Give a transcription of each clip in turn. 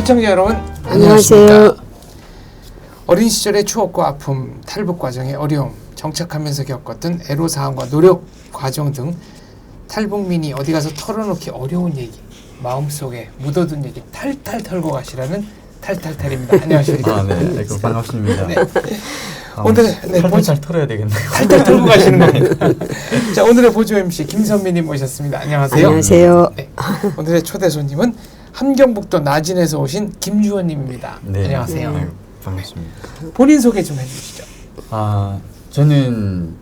시청자 여러분 안녕하세요. 어린 시절의 추억과 아픔, 탈북 과정의 어려움, 정착하면서 겪었던 애로사항과 노력 과정 등 탈북민이 어디 가서 털어놓기 어려운 얘기, 마음속에 묻어둔 얘기 탈탈 털고 가시라는 탈탈탈입니다. 안녕하십니까? 네, 반갑습니다. 네. 오늘 탈탈 털어야 되겠네요. 탈탈 털고 가시는 겁니다. 자, 오늘의 보조 MC 김선미님 모셨습니다. 안녕하세요. 안녕하세요. 네. 오늘의 초대 손님은 함경북도 나진에서 오신 김주원님입니다. 네. 안녕하세요. 네, 반갑습니다. 본인 소개 좀 해주시죠. 저는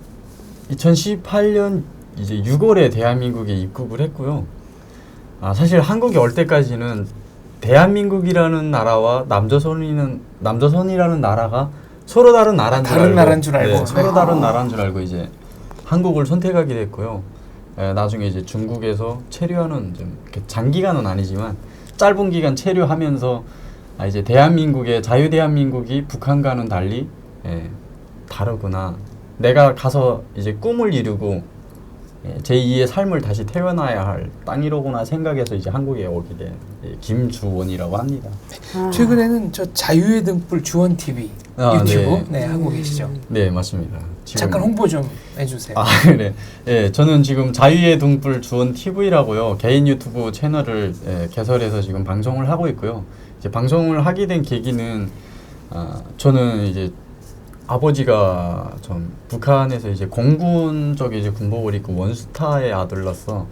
2018년 이제 6월에 대한민국에 입국을 했고요. 사실 한국에 올 때까지는 대한민국이라는 나라와 남조선이라는 나라가 서로 다른 나라인 줄 알고, 다른 나라인 줄 알고. 네, 서로 다른 나라인 줄 알고 이제 한국을 선택하게 됐고요. 나중에 이제 중국에서 체류하는 좀 장기간은 아니지만 짧은 기간 체류하면서 이제 대한민국의 자유대한민국이 북한과는 달리 다르구나. 내가 가서 이제 꿈을 이루고 제2의 삶을 다시 태어나야 할 땅이로구나 생각해서 이제 한국에 오게 된 김주원이라고 합니다. 최근에는 저 자유의 등불 주원 TV 유튜브 하고 계시죠? 네, 맞습니다. 잠깐 홍보 좀 해주세요. 그래. 예, 저는 지금 자유의 등불 주원 TV라고요. 개인 유튜브 채널을 개설해서 지금 방송을 하고 있고요. 이제 방송을 하게 된 계기는 저는 이제 아버지가 좀 북한에서 이제 공군 쪽에 이제 군복을 입고 원스타의 아들로서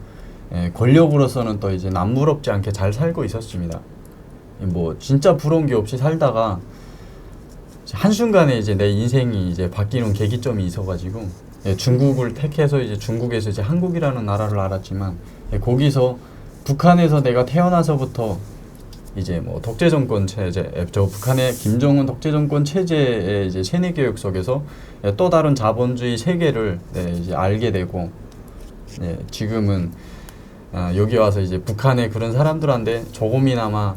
권력으로서는 또 이제 남부럽지 않게 잘 살고 있었습니다. 뭐 진짜 부러운 게 없이 살다가 한순간에 이제 내 인생이 이제 바뀌는 계기점이 있어가지고 중국을 택해서 이제 중국에서 이제 한국이라는 나라를 알았지만 거기서 북한에서 내가 태어나서부터 이제 뭐 독재 정권 체제, 북한의 김정은 독재 정권 체제의 이제 세뇌 교육 속에서 또 다른 자본주의 세계를 이제 알게 되고 지금은 여기 와서 이제 북한의 그런 사람들한테 조금이나마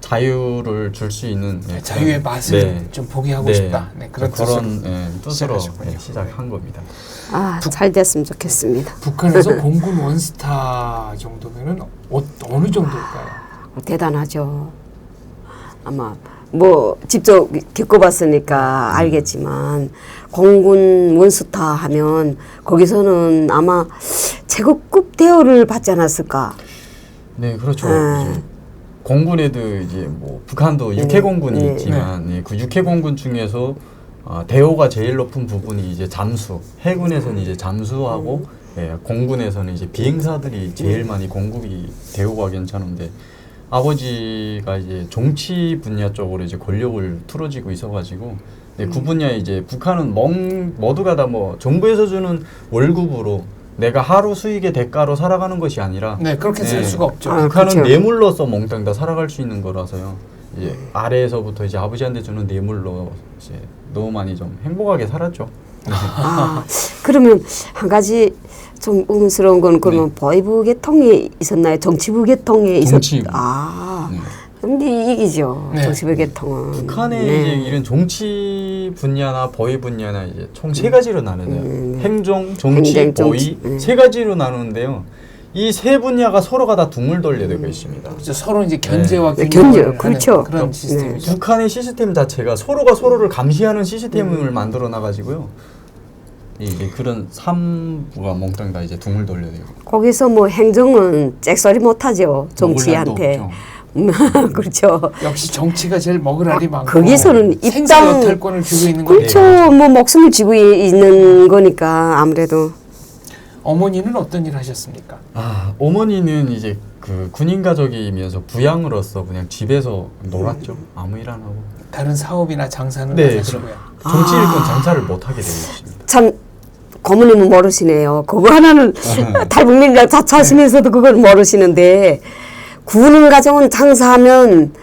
자유를 줄 수 있는 자유의 맛을 좀 보게 하고 싶다. 그런 뜻으로 시작한 겁니다. 잘 됐으면 좋겠습니다. 북한에서 공군 원스타 정도면은 어느 정도일까요? 대단하죠. 아마 뭐 직접 겪어봤으니까 알겠지만 공군 원스타 하면 거기서는 아마 제국급 대우를 받지 않았을까? 네, 그렇죠. 공군에도 이제 뭐 북한도 육해공군이 있지만 그 육해공군 중에서 대우가 제일 높은 부분이 이제 잠수, 해군에서는 이제 잠수하고 공군에서는 이제 비행사들이 제일 많이 공급이 대우가 괜찮은데 아버지가 이제 정치 분야 쪽으로 이제 권력을 틀어지고 있어가지고 그 분야에 이제 북한은 모두가 다 뭐 정부에서 주는 월급으로 내가 하루 수익의 대가로 살아가는 것이 아니라 그렇게 살 수가 없죠. 북한은 그렇죠. 뇌물로서 몽땅 다 살아갈 수 있는 거라서요. 이제 아래에서부터 이제 아버지한테 주는 뇌물로 이제 너무 많이 좀 행복하게 살았죠. 그러면 한 가지 좀 의문스러운 건 그러면 보이부 계통이 있었나요? 정치부 계통에 정치부. 근데 이기죠. 정치부 계통은. 북한의 이제 이런 정치 분야나 보위 분야나 이제 총 세 가지로 나누네요. 행정, 정치, 보위 세 가지로 나누는데요. 이 세 분야가 서로가 다 둥글돌려되고 있습니다. 그렇죠. 서로 이제 견제와 그렇죠. 그런 시스템이죠. 북한의 시스템 자체가 서로가 서로를 감시하는 시스템을 만들어 나가지고요. 이게 그런 삼부가 몽땅 다 이제 둥을 돌려대고. 거기서 뭐 행정은 잭소리 못하죠. 정치한테. 그렇죠. 역시 정치가 제일 먹을 알이 많고 거기서는 생사 여탈권을 쥐고 있는 거예요. 그렇죠. 뭐 목숨을 쥐고 있는 거니까 아무래도. 어머니는 어떤 일 하셨습니까? 어머니는 이제 그 군인 가족이면서 부양으로서 그냥 집에서 놀았죠. 아무 일 안 하고. 다른 사업이나 장사는 안 하시고요. 정치 일권 장사를 못 하게 되어 있습니다. 참 고모님은 모르시네요. 그거 하나는 탈북민이라 자처하시면서도 그걸 모르시는데 군인 가정은 장사하면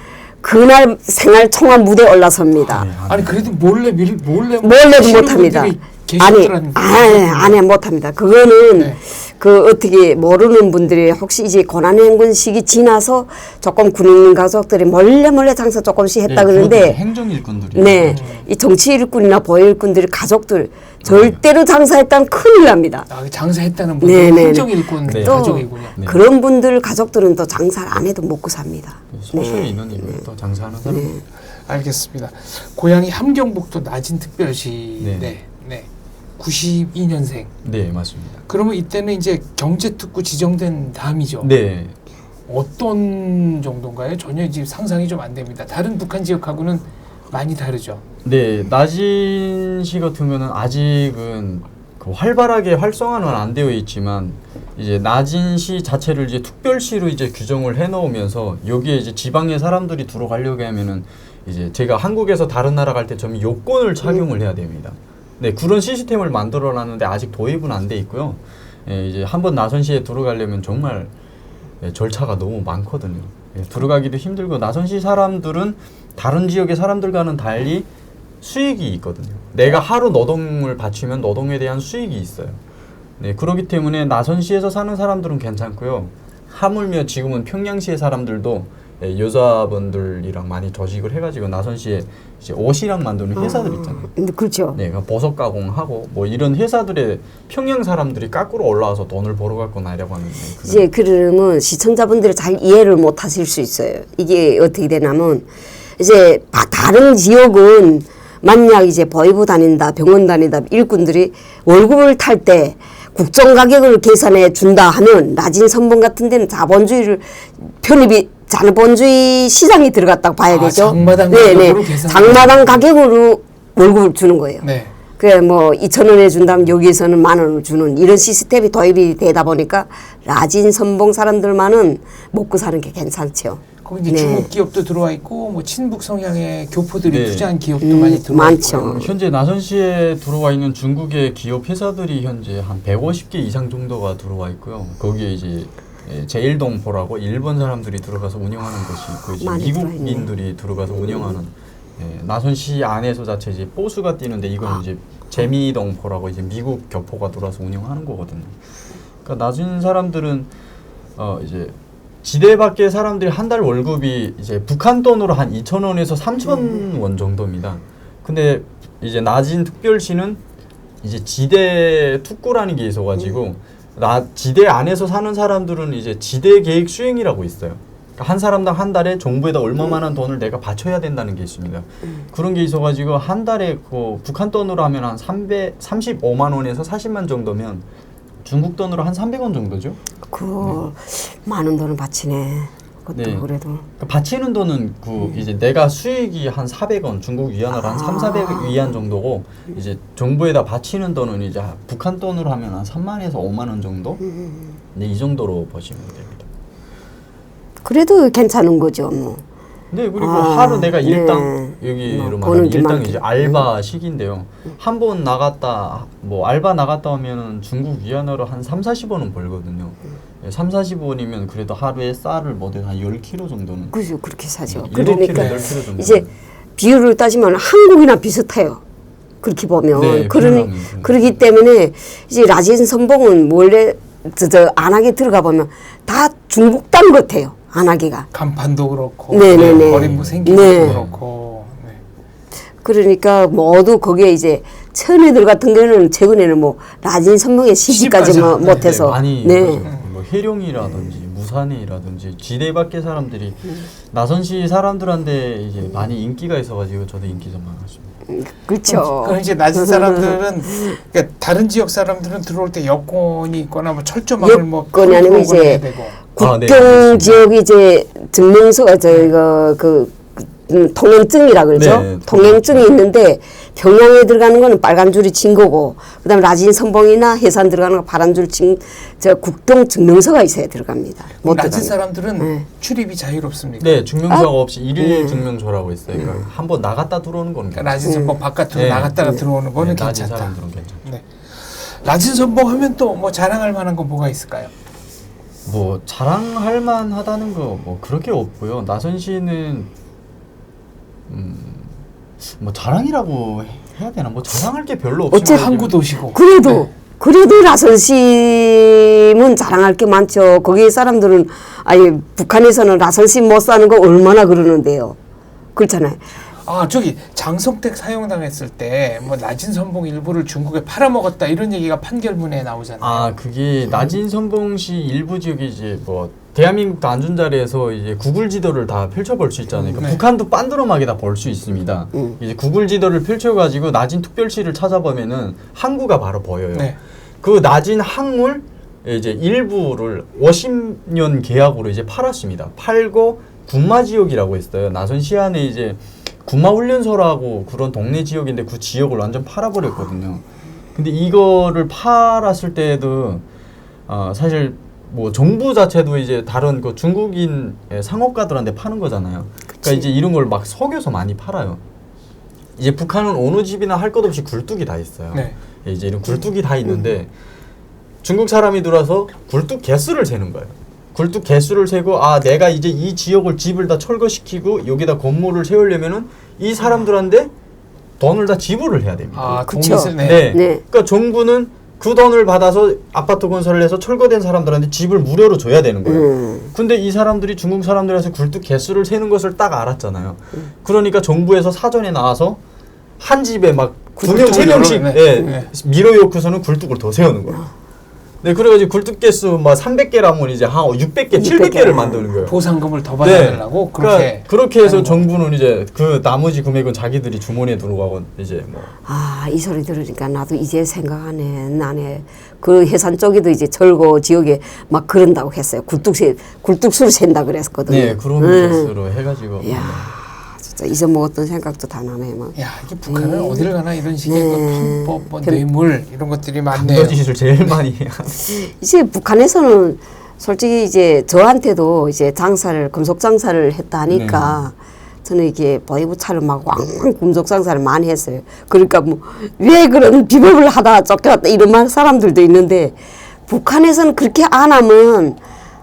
그날 생활 총알 무대에 올라섭니다. 아니 그래도 몰래도 못합니다. 아니 못합니다. 그거는 그 어떻게 모르는 분들이 혹시 이제 고난행군 시기 지나서 조금 군인 가족들이 몰래 장사 조금씩 했다 그러는데 행정 일꾼들이 네, 이 정치 일꾼이나 보위 일꾼들이 가족들 절대로 장사했다면 큰일 납니다. 아, 장사했다는 분들 네네네. 행정일꾼 네. 가족이군요. 네. 그런 분들 가족들은 또 장사를 안 해도 먹고 삽니다. 소수의 인원이면 또 장사하는 사람. 알겠습니다. 고향이 함경북도 나진특별시. 네. 네. 네. 92년생. 네, 맞습니다. 그러면 이때는 이제 경제특구 지정된 다음이죠. 네. 어떤 정도인가요? 전혀 지금 상상이 좀 안 됩니다. 다른 북한 지역하고는 많이 다르죠. 네, 나진시 같은 경우는 아직은 그 활발하게 활성화는 안 되어 있지만 이제 나진시 자체를 이제 특별시로 이제 규정을 해 놓으면서 여기에 이제 지방의 사람들이 들어가려고 하면은 이제 제가 한국에서 다른 나라 갈 때 좀 요건을 착용을 해야 됩니다. 네, 그런 시스템을 만들어 놨는데 아직 도입은 안 돼 있고요. 예, 이제 한번 나선시에 들어가려면 정말 절차가 너무 많거든요. 예, 들어가기도 힘들고 나선시 사람들은 다른 지역의 사람들과는 달리 수익이 있거든요. 내가 하루 노동을 바치면 노동에 대한 수익이 있어요. 네, 그렇기 때문에 나선시에서 사는 사람들은 괜찮고요. 하물며 지금은 평양시의 사람들도 여자분들이랑 많이 조직을 해가지고 나선시에 이제 옷이랑 만드는 회사들 있잖아요. 그렇죠. 네, 버섯 가공하고 뭐 이런 회사들의 평양 사람들이 거꾸로 올라와서 돈을 벌어 갖고 나려고 하는 이제 그러면 시청자분들이 잘 이해를 못 하실 수 있어요. 이게 어떻게 되냐면 이제 다른 지역은 만약 이제 보이부 다닌다, 병원 다닌다 일꾼들이 월급을 탈 때 국정 가격을 계산해 준다 하면 나진 선봉 같은 데는 자본주의를 편입이 자본주의 시장이 들어갔다고 봐야 되죠. 장마당 가격으로 계산. 장마당 가격으로 월급을 주는 거예요. 네. 그래 뭐 2,000원에 준다면 여기에서는 10,000원을 주는 이런 시스템이 도입이 되다 보니까 나진 선봉 사람들만은 먹고 사는 게 괜찮죠. 거기 이제 네. 중국 기업도 들어와 있고 뭐 친북 성향의 교포들이 네. 투자한 기업도 많이 들어와 많죠. 있고요. 현재 나선시에 들어와 있는 중국의 기업 회사들이 현재 한 150개 이상 정도가 들어와 있고요. 거기에 이제 제일동포라고 일본 사람들이 들어가서 운영하는 것이 있고 이제 많이 미국인들이 들어가서 운영하는 나선시 안에서 자체 이제 보수가 뛰는데 이거는 이제 재미동포라고 이제 미국 교포가 들어와서 운영하는 거거든요. 그러니까 나진 사람들은 이제 지대 밖의 사람들이 한 달 월급이 이제 북한 돈으로 한 2,000원에서 3,000원 정도입니다. 근데 이제 나진 특별시는 이제 지대 특구라는 게 있어가지고 지대 안에서 사는 사람들은 이제 지대 계획 수행이라고 있어요. 그러니까 한 사람당 한 달에 정부에다 얼마만한 돈을 내가 바쳐야 된다는 게 있습니다. 그런 게 있어가지고 한 달에 그 북한 돈으로 하면 한 35만 원에서 40만 정도면 중국 돈으로 한 300원 정도죠. 그 많은 돈을 바치네. 그것도 네. 그래도. 그러니까 바치는 돈은 이제 내가 수익이 한 400원, 중국 위안으로 한 3,400 위안 정도고 이제 정부에다 바치는 돈은 이제 북한 돈으로 하면 한 3만에서 5만 원 정도? 네, 이 정도로 보시면 됩니다. 그래도 괜찮은 거죠, 뭐. 네, 그리고 하루 내가 일당 네. 여기로 뭐 말하면 버는 게 일당 많죠. 이제 알바식인데요. 한 번 나갔다 뭐 알바 나갔다 오면은 중국 위안으로 한 3,40원은 벌거든요. 3,40원이면 그래도 하루에 쌀을 뭐든 한 10kg 정도는. 그죠, 그렇게 사죠. 7kg, 그러니까 10kg 정도. 이제 비율을 따지면 한국이나 비슷해요. 그렇게 보면. 네, 그러기 때문에 이제 라진 선봉은 원래 안하게 들어가 보면 다 중국 땅 같아요. 안하기가. 간판도 그렇고, 네네네. 거리 뭐 생기도 네. 그렇고. 네. 그러니까 모두 거기에 이제 처녀들 같은 경우는 최근에는 뭐 라진 선봉에 시집까지 시집까지 뭐 못해서 많이 네. 뭐 해룡이라든지 무산이라든지 지대 밖의 사람들이 나선시 사람들한테 이제 많이 인기가 있어가지고 저도 인기 좀 많았습니다. 그렇죠. 그럼 이제 낮은 사람들은 그러니까 다른 지역 사람들은 들어올 때 여권이 있거나 뭐 철조망을 뭐 여건이 아니고 풀고 해야 이제 되고. 국경 네, 지역이 이제 증명서가 저희가 통행증이라 그러죠. 네, 통행증이 있는데 평양에 들어가는 거는 빨간 줄이 친 거고 그다음에 라진 선봉이나 해산 들어가는 거 파란 줄 친 국경 증명서가 있어야 들어갑니다. 못 낮은 들어갑니다. 사람들은 네. 출입이 자유롭습니까? 네, 증명서가 없이 일일 증명서라고 있어요. 그러니까 한번 나갔다 들어오는 거는 그러니까 낮은 선봉 바깥으로 네. 나갔다가 들어오는 거는 낮은 괜찮다. 사람들은 괜찮죠. 네. 낮은 선봉 하면 또 뭐 자랑할 만한 거 뭐가 있을까요? 뭐 자랑할 만하다는 거 뭐 그렇게 없고요. 나선시는 뭐 자랑이라고 해야 되나? 뭐 자랑할 게 별로 없지만 어째 항구 도시고. 그래도 네. 그래도 라선시면 자랑할 게 많죠. 거기 사람들은 아니 북한에서는 라선식 못 사는 거 얼마나 그러는데요. 그렇잖아요. 아 저기 장성택 사형당했을 때 뭐 낮은 선봉 일부를 중국에 팔아먹었다 이런 얘기가 판결문에 나오잖아요. 아 그게 낮은 선봉시 일부 지역이 이제 뭐 대한민국도 앉은 자리에서 이제 구글 지도를 다 펼쳐볼 수 있잖아요. 그러니까 네. 북한도 빤드럼하게 다 볼 수 있습니다. 이제 구글 지도를 펼쳐가지고 낮은 특별시를 찾아보면은 항구가 바로 보여요. 네. 그 낮은 항물 이제 일부를 50년 계약으로 이제 팔았습니다. 팔고 군마 지역이라고 있어요. 나선시 안에 이제 군마 훈련소라고 그런 동네 지역인데 그 지역을 완전 팔아버렸거든요. 근데 이거를 팔았을 때도 사실 뭐 정부 자체도 이제 다른 그 중국인 상업가들한테 파는 거잖아요. 그러니까 이제 이런 걸 막 속여서 많이 팔아요. 이제 북한은 어느 집이나 할 것 없이 굴뚝이 다 있어요. 네. 이제 이런 굴뚝이 다 있는데 중국 사람이 들어와서 굴뚝 개수를 세는 거예요. 굴뚝 개수를 세고 아 내가 이제 이 지역을 집을 다 철거시키고 여기다 건물을 세우려면은 이 사람들한테 돈을 다 지불을 해야 됩니다. 아 그쵸. 동의세 네. 네. 네. 그러니까 정부는 그 돈을 받아서 아파트 건설을 해서 철거된 사람들한테 집을 무료로 줘야 되는 거예요. 근데 이 사람들이 중국 사람들에서 굴뚝 개수를 세는 것을 딱 알았잖아요. 그러니까 정부에서 사전에 나와서 한 집에 막 두 명, 세 명씩 네. 예, 네. 밀어놓고서는 굴뚝을 더 세우는 거예요. 네, 그래가지고 굴뚝 개수 막 300개라면 이제 한 600개, 700개를 만드는 거예요. 보상금을 더 받아달라고 그렇게 그러니까 그렇게 해서 하는 정부는 이제 그 나머지 금액은 자기들이 주머니에 들어가고 이제 뭐 아, 이 소리 들으니까 나도 이제 생각하네. 나네. 그 해산 쪽에도 이제 절고 지역에 막 그런다고 했어요. 굴뚝수를 센다 그랬거든요. 네, 그런 개수로 해가지고 이야, 진짜 잊어먹었던 생각도 다 나네. 막. 야 이게 북한은 어딜 가나 이런 식의 네. 그 편법, 뭐 뇌물 이런 것들이 많네요. 강도짓을 제일 많이 해요. 이제 북한에서는 솔직히 이제 저한테도 이제 금속 장사를 했다 하니까 저는 이게 보이부 차를 막 왕왕 금속 장사를 많이 했어요. 그러니까 뭐 왜 그런 비법을 하다 쫓겨났다 이런 말 사람들도 있는데 북한에서는 그렇게 안 하면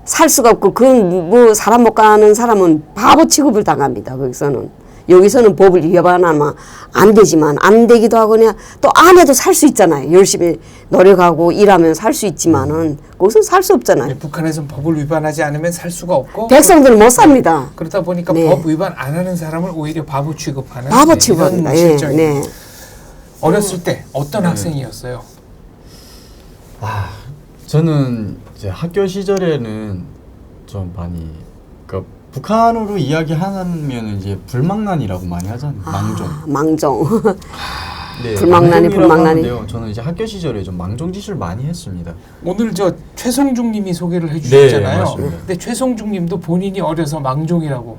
살 수가 없고 그건 뭐 사람 못 가는 사람은 바보 취급을 당합니다. 거기서는. 여기서는 법을 위반하면 안 되지만 안 되기도 하고 그냥 또 안 해도 살 수 있잖아요. 열심히 노력하고 일하면 살 수 있지만은 거기서 살 수 없잖아요. 네, 북한에서는 법을 위반하지 않으면 살 수가 없고 백성들은 못 삽니다. 그러다 보니까 네. 법 위반 안 하는 사람을 오히려 바보 취급하는 바보 네, 취급합니다. 이런 예, 실정입니다. 네. 어렸을 때 어떤 학생이었어요? 아, 저는 이제 학교 시절에는 좀 많이 그러니까 북한으로 이야기하면 이제 불망난이라고 많이 하잖아요. 망종. 아, 망종. 네, 불망난이, 망종이라고 불망난이. 하는데요. 저는 이제 학교 시절에 좀 망종짓을 많이 했습니다. 오늘 저 최성중님이 소개를 해주셨잖아요. 네, 맞습니다. 근데 최성중님도 본인이 어려서 망종이라고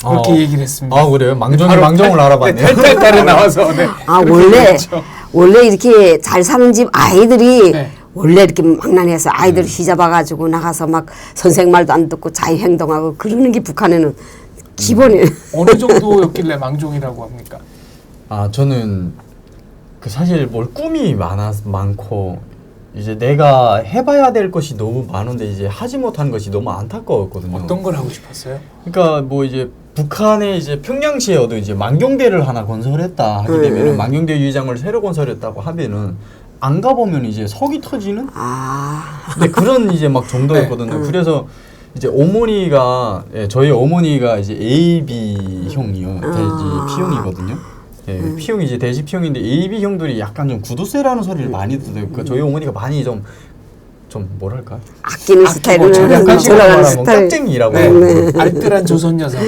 그렇게 얘기를 했습니다. 아 그래요? 망종이 바로 망종을 알아봤네요. 탈탈탈에 나와서 네. 아 그렇게 원래 얘기했죠. 원래 이렇게 잘 사는 집 아이들이 네. 원래 이렇게 망나니해서 아이들 휘잡아가지고 나가서 막 선생 말도 안 듣고 자유 행동하고 그러는 게 북한에는 기본이에요. 어느 정도였길래 망종이라고 합니까? 아 저는 그 사실 뭘 꿈이 많고 이제 내가 해봐야 될 것이 너무 많은데 이제 하지 못한 것이 너무 안타까웠거든요. 어떤 걸 하고 싶었어요? 그러니까 뭐 이제 북한에 이제 평양시에도 이제 망경대를 하나 건설했다 하게 되면은 망경대 유의장을 새로 건설했다고 하면은 안 가보면 이제 석이 터지는 아, 근데 그런 이제 막 정도였거든요. 그래서 이제 어머니가 저희 어머니가 이제 AB 형이요 돼지 P형이거든요. 예, P형이 이제 돼지 P형인데 AB 형들이 약간 좀 구두쇠라는 소리를 많이 듣어요. 그러니까 저희 어머니가 많이 좀 뭐랄까 아끼는 아끼고 스타일은 절약하시고 절약하는 말하면 스타일. 깍쟁이라고 네. 알뜰한 조선 여성.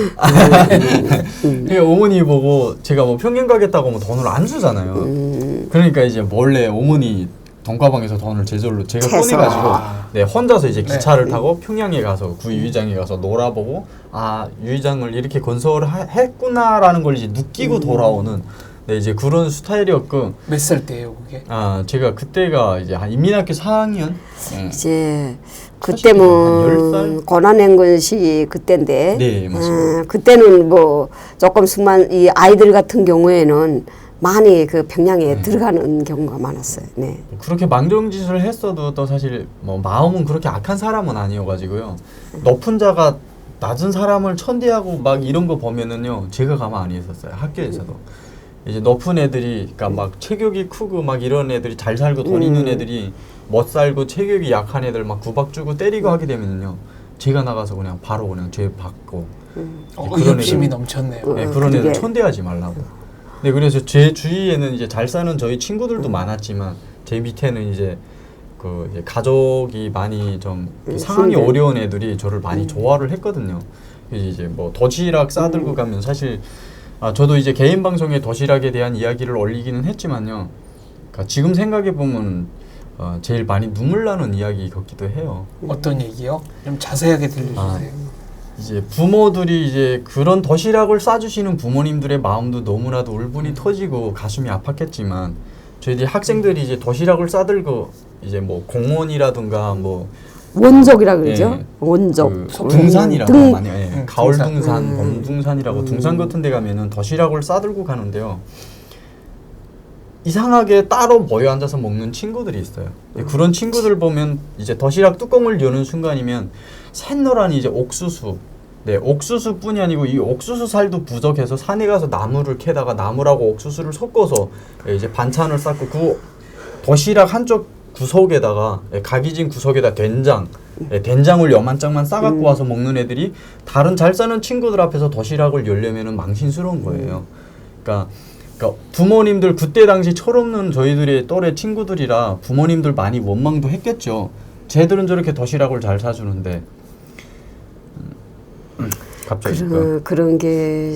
그러니까 어머니 보고 제가 뭐 평양 가겠다고 하면 돈을 안 주잖아요. 그러니까 이제 몰래 어머니 돈가방에서 돈을 제가 채서. 꺼내가지고 네 혼자서 이제 기차를 네. 타고 평양에 가서 구 유의장에 가서 놀아보고 아 유의장을 이렇게 건설했구나라는 걸 이제 느끼고 돌아오는 네 이제 그런 스타일이었고 몇 살 때예요, 그게? 아 제가 그때가 이제 한 인민학교 4학년 네. 이제 사실 한 그때면 10살? 고난행군 시 그때인데 네, 맞습니다. 그때는 뭐 조금 수만 이 아이들 같은 경우에는 많이 그 평양에 들어가는 경우가 많았어요. 네. 그렇게 망정짓을 했어도 또 사실 뭐 마음은 그렇게 악한 사람은 아니어가지고요. 높은 자가 낮은 사람을 천대하고 막 이런 거 보면은요, 제가 가만 안 있었어요. 학교에서도 이제 높은 애들이, 그러니까 막 체격이 크고 막 이런 애들이 잘 살고 돈 있는 애들이 멋살고 체격이 약한 애들 막 구박 주고 때리고 하게 되면요, 제가 나가서 그냥 바로 그냥 죄 받고 의협심이 넘쳤네요. 네, 그런 그게- 애들 촌대하지 말라고. 네, 그래서 제 주위에는 이제 잘 사는 저희 친구들도 많았지만 제 밑에는 이제 그 이제 가족이 많이 좀 상황이 힘든. 어려운 애들이 저를 많이 좋아를 했거든요. 이제 뭐 도시락 싸들고 가면 사실 저도 이제 개인 방송에 도시락에 대한 이야기를 올리기는 했지만요. 그러니까 지금 생각해 보면 제일 많이 눈물 나는 이야기 같기도 해요. 어떤 얘기요? 좀 자세하게 들려주세요. 아, 이제 부모들이 이제 그런 도시락을 싸주시는 부모님들의 마음도 너무나도 울분이 터지고 가슴이 아팠겠지만 저희들이 학생들이 이제 도시락을 싸들고 이제 뭐 공원이라든가 뭐 원족이라 그러죠. 예. 원족. 그 등산이라고 많이 가을 등산. 등산, 봄 등산이라고 등산 같은 데 가면은 도시락을 싸들고 가는데요. 이상하게 따로 모여 앉아서 먹는 친구들이 있어요. 그런 친구들 보면 이제 도시락 뚜껑을 여는 순간이면 샛노란 이제 옥수수, 네, 옥수수뿐이 아니고 이 옥수수 살도 부족해서 산에 가서 나무를 캐다가 나무라고 옥수수를 섞어서 이제 반찬을 쌓고 그 도시락 한쪽 구석에다가 각이진 구석에다 된장, 된장을 요만짝만 싸갖고 와서 먹는 애들이 다른 잘 사는 친구들 앞에서 도시락을 열려면은 망신스러운 거예요. 그러니까 부모님들 그때 당시 철없는 저희들의 또래 친구들이라 부모님들 많이 원망도 했겠죠. 쟤들은 저렇게 도시락을 잘 사주는데 갑자기 그런 게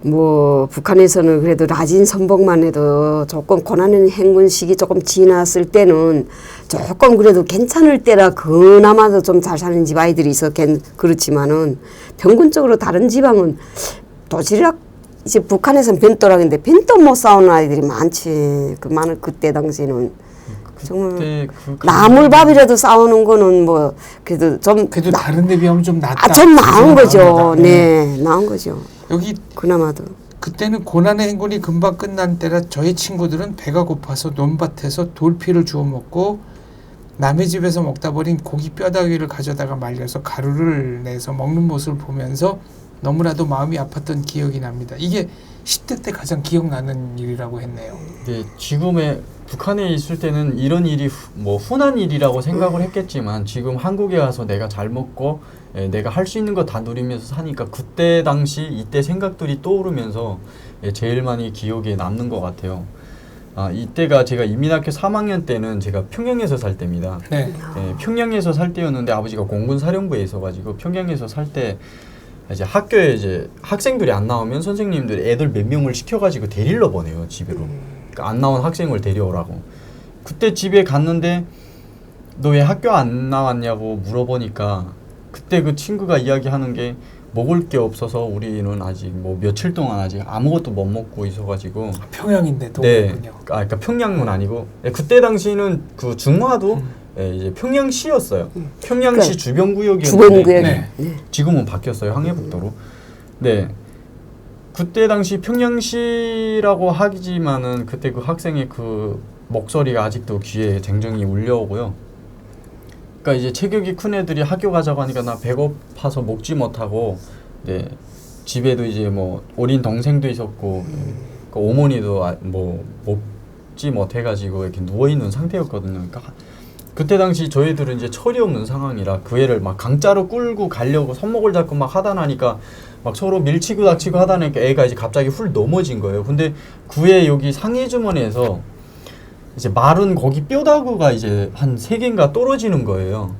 뭐 북한에서는 그래도 라진 선봉만 해도 조금 고난의 행군 시기 조금 지났을 때는 조금 그래도 괜찮을 때라 그나마도 좀 잘 사는 집 아이들이 있어 그렇지만은 평균적으로 다른 지방은 도시락 이제 북한에서는 벤또락인데 벤또 못 싸우는 아이들이 많지. 그 많은 그때 당시는 정말 나물밥이라도 싸우는 거는 뭐 그래도 좀 그래도 다른 데 비하면 좀 낫다. 좀 나은 좀 거죠. 나은 네, 나은 거죠. 여기 그나마도. 그때는 고난의 행군이 금방 끝난 때라 저희 친구들은 배가 고파서 논밭에서 돌피를 주워 먹고 남의 집에서 먹다 버린 고기 뼈다귀를 가져다가 말려서 가루를 내서 먹는 모습을 보면서 너무나도 마음이 아팠던 기억이 납니다. 이게 10대 때 가장 기억나는 일이라고 했네요. 네, 지금의 북한에 있을 때는 이런 일이 뭐 흔한 일이라고 생각을 했겠지만 지금 한국에 와서 내가 잘 먹고 내가 할 수 있는 거 다 누리면서 사니까 그때 당시 이때 생각들이 떠오르면서 제일 많이 기억에 남는 것 같아요. 이때가 제가 이민학교 3학년 때는 제가 평양에서 살 때입니다. 네. 평양에서 살 때였는데 아버지가 공군 사령부에 있어가지고 평양에서 살 때 이제 학교에 이제 학생들이 안 나오면 선생님들이 애들 몇 명을 시켜가지고 데리러 보내요, 집으로. 그러니까 안 나온 학생을 데려오라고. 그때 집에 갔는데 너 왜 학교 안 나왔냐고 물어보니까 그때 그 친구가 이야기하는 게 먹을 게 없어서 우리는 아직 뭐 며칠 동안 아직 아무것도 못 먹고 있어가지고. 평양인데도. 네. 그러니까 평양은 아니고 그때 당시는 그 중화도 이제 평양시였어요. 평양시 주변구역이었는데 주변구역. 네. 지금은 바뀌었어요. 항해북도로. 네. 그때 당시 평양시라고 하지만은 그때 그 학생의 그 목소리가 아직도 귀에 쟁쟁이 울려오고요. 그러니까 이제 체격이 큰 애들이 학교 가자고 하니까 나 배고파서 먹지 못하고 네. 집에도 이제 뭐 어린 동생도 있었고 그 어머니도 뭐 먹지 못해가지고 이렇게 누워 있는 상태였거든요. 그러니까 그때 당시 저희들은 이제 철이 없는 상황이라 그 애를 막 강짜로 끌고 가려고 손목을 잡고 막 하다 나니까 막 서로 밀치고 닥치고 하다 나니까 애가 이제 갑자기 훌 넘어진 거예요. 근데 그 애 여기 상해 주머니에서 이제 마른 고기 뼈다구가 이제 한 3개인가 떨어지는 거예요.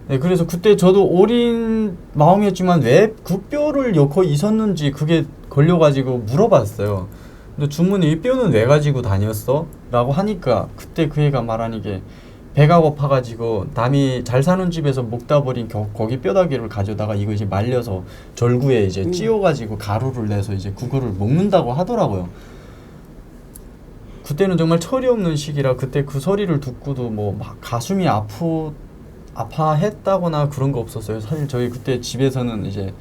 네, 그래서 그때 저도 어린 마음이었지만 왜 그 뼈를 여기 있었는지 그게 걸려가지고 물어봤어요. 근데 주문이 이 뼈는 왜 가지고 다녔어? 라고 하니까 그때 그 애가 말하는 게 배가 고파가지고 남이 잘 사는 집에서 먹다 버린 고기 뼈다귀를 가져다가 이거 이제 말려서 절구에 이제 찧어가지고 가루를 내서 이제 그거를 먹는다고 하더라고요. 그때는 정말 철이 없는 시기라 그때 그 소리를 듣고도 뭐 막 가슴이 아파했다거나 그런 거 없었어요. 사실 저희 그때 집에서는 이제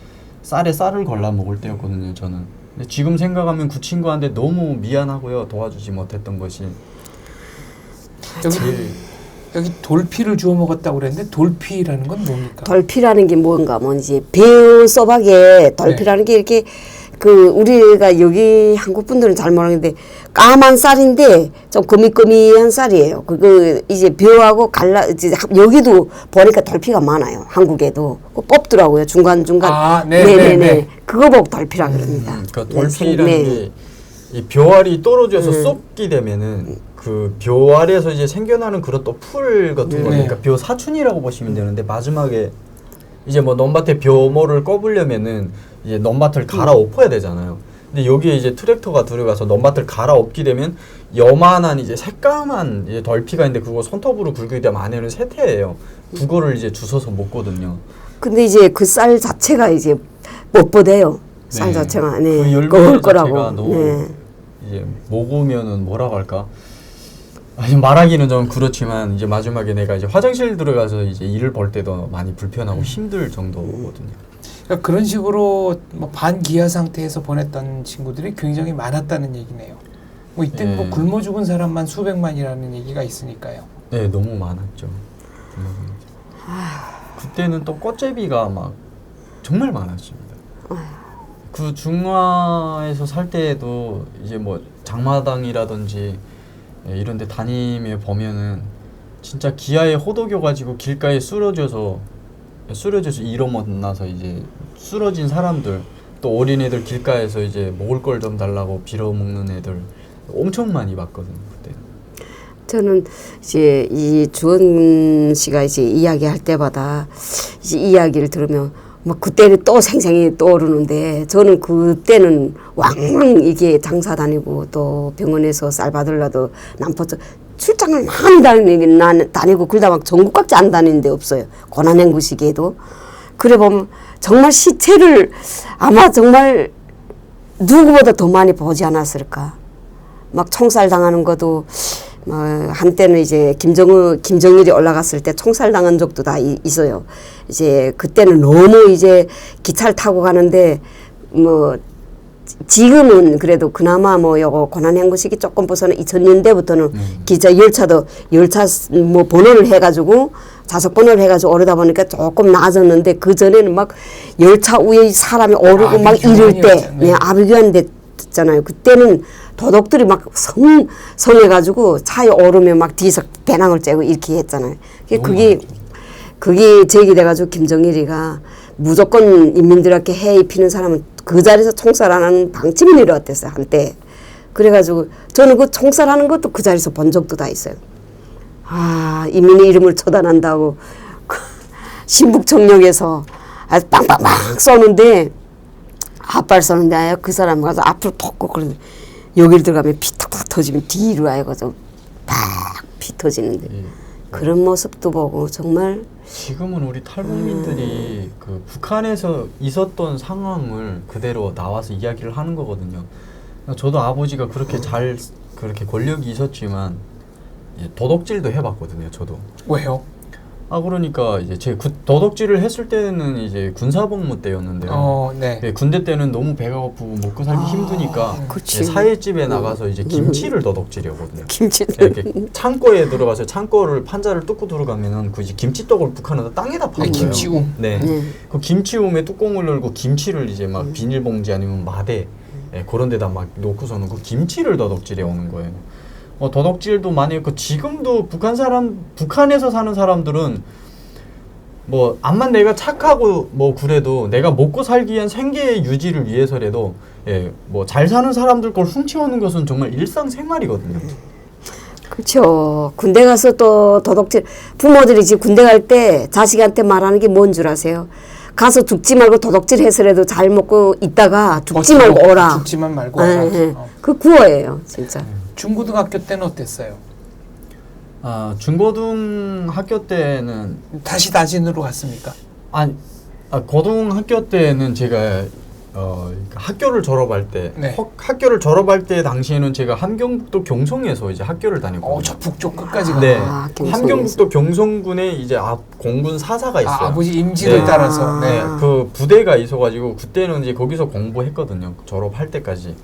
쌀에 쌀을 걸러 먹을 때였거든요, 저는. 근데 지금 생각하면 그 친구한테 너무 미안하고요, 도와주지 못했던 것이. 여기 돌피를 주워 먹었다고 그랬는데 돌피라는 건 뭡니까? 돌피라는 게 뭔가 뭔지 배우 소박에 돌피라는 게 이렇게 그 우리가 여기 한국 분들은 잘 모르겠는데 까만 쌀인데 좀 거미거미한 쌀이에요. 그 이제 벼하고 이제 여기도 보니까 돌피가 많아요. 한국에도 그 뽑더라고요. 중간 네네네. 그거 보고 돌피라 그럽니다. 그러니까 돌피라는 게 이 벼알이 떨어져서 쏙기 되면은 그 벼알에서 이제 생겨나는 그런 또 풀 같은 거니까 벼 사춘이라고 보시면 되는데 마지막에 이제 뭐 넘밭에 벼모를 꼽으려면은 이제 넘밭을 갈아엎어야 되잖아요. 근데 여기에 이제 트랙터가 들어가서 넘밭을 갈아엎게 되면 요만한 이제 새까만 이제 덜피가 있는데 그거 손톱으로 긁게 되면 안에는 새태예요. 그거를 이제 주워서 먹거든요. 근데 이제 그 쌀 자체가 이제 뻣뻣해요. 쌀 자체가 그 열매 자체가 너무 이제 먹으면은 뭐라고 할까? 아니 말하기는 좀 그렇지만 이제 마지막에 내가 이제 화장실 들어가서 이제 일을 볼 때도 많이 불편하고 힘들 정도거든요. 그러니까 그런 식으로 뭐 반기아 상태에서 보냈던 친구들이 굉장히 많았다는 얘기네요. 뭐 이때 뭐 굶어 죽은 사람만 수백만이라는 얘기가 있으니까요. 네, 너무 많았죠. 그때는 또 꽃제비가 막 정말 많았습니다. 그 중화에서 살 때에도 이제 뭐 장마당이라든지 이런 데 다니며 보면은 진짜 기아에 호독여 가지고 길가에 쓰러져서 일어나서 이제 쓰러진 사람들, 또 어린애들 길가에서 이제 먹을 걸 좀 달라고 빌어먹는 애들 엄청 많이 봤거든요. 그때. 저는 이제 이 주원 씨가 이제 이야기할 때마다 이제 이야기를 들으면 막 그때는 또 생생히 떠오르는데 저는 그때는 왕왕 이게 장사 다니고 또 병원에서 쌀 받으려도 남포 출장을 많이 다니고 그러다 막 전국각지 안 다니는 데 없어요. 고난행구 시기에도. 그래 보면 정말 시체를 아마 정말 누구보다 더 많이 보지 않았을까. 막 총살 당하는 것도 한때는 이제 김정일이 올라갔을 때 총살 당한 적도 다 있어요. 이제 그때는 너무 이제 기차를 타고 가는데 뭐 지금은 그래도 그나마 뭐 요거 고난행구 시기 조금 벗어나 2000년대부터는 열차 뭐 번호를 해가지고 좌석 번호를 해가지고 오르다 보니까 조금 나아졌는데 그 전에는 막 열차 위에 사람이 오르고 막 이럴 때 아비규환 됐잖아요. 그때는 도둑들이 막 성해가지고 차에 오르면 막 뒤에서 배낭을 째고 이렇게 했잖아요. 그게 제기돼가지고 김정일이가 무조건 인민들에게 해이 피는 사람은 그 자리에서 총살하는 방침을 내려왔댔어요, 한때. 그래가지고 저는 그 총살하는 것도 그 자리에서 본 적도 다 있어요. 아, 인민의 이름을 처단한다고 신북청역에서 빵빵빵 쏘는데 앞발 쏘는데 그 사람 가서 앞으로 톡고 그러는데 여기를 들어가면 피 톡톡 터지면 뒤로 와가지고 팍 피 터지는데 그런 모습도 보고 정말 지금은 우리 탈북민들이 그 북한에서 있었던 상황을 그대로 나와서 이야기를 하는 거거든요. 저도 아버지가 그렇게 그렇게 권력이 있었지만 도덕질도 해봤거든요. 저도. 왜요? 그러니까 이제 제 도덕질을 했을 때는 이제 군사복무 때였는데요. 군대 때는 너무 배가 고프고 먹고 살기 힘드니까 사회집에 나가서 이제 김치를 도덕질이었거든요. 이렇게 창고에 들어가서 창고를 판자를 뚫고 들어가면은 그 이제 김치떡을 북한에서 땅에다 파는 거예요. 김치움. 네. 그 김치움에 뚜껑을 열고 김치를 이제 막 비닐봉지 아니면 마대 그런 데다 막 놓고서는 그 김치를 도덕질해 오는 거예요. 도덕질도 많이 했고 지금도 북한에서 사는 사람들은 뭐 암만 내가 착하고 뭐 그래도 내가 먹고 살기 위한 생계 유지를 위해서라도 뭐 잘 사는 사람들 걸 훔쳐오는 것은 정말 일상생활이거든요. 그렇죠. 군대 가서 또 도덕질 부모들이 지금 군대 갈 때 자식한테 말하는 게 뭔 줄 아세요? 가서 죽지 말고 도덕질 해서라도 잘 먹고 있다가 죽지 말고 오라. 죽지만 말고 오라. 그 구호예요, 진짜. 중고등학교 때는 어땠어요? 중고등학교 때는 다시 다진으로 갔습니까? 고등학교 때는 제가 학교를 졸업할 때 학교를 졸업할 때 당시에는 제가 함경북도 경성에서 이제 학교를 다녔거든요. 저 북쪽 끝까지 네. 함경북도 경성군에 이제 공군 사사가 있어요. 아버지 임지를 따라서. 그 부대가 있어가지고 그때는 이제 거기서 공부했거든요. 졸업할 때까지.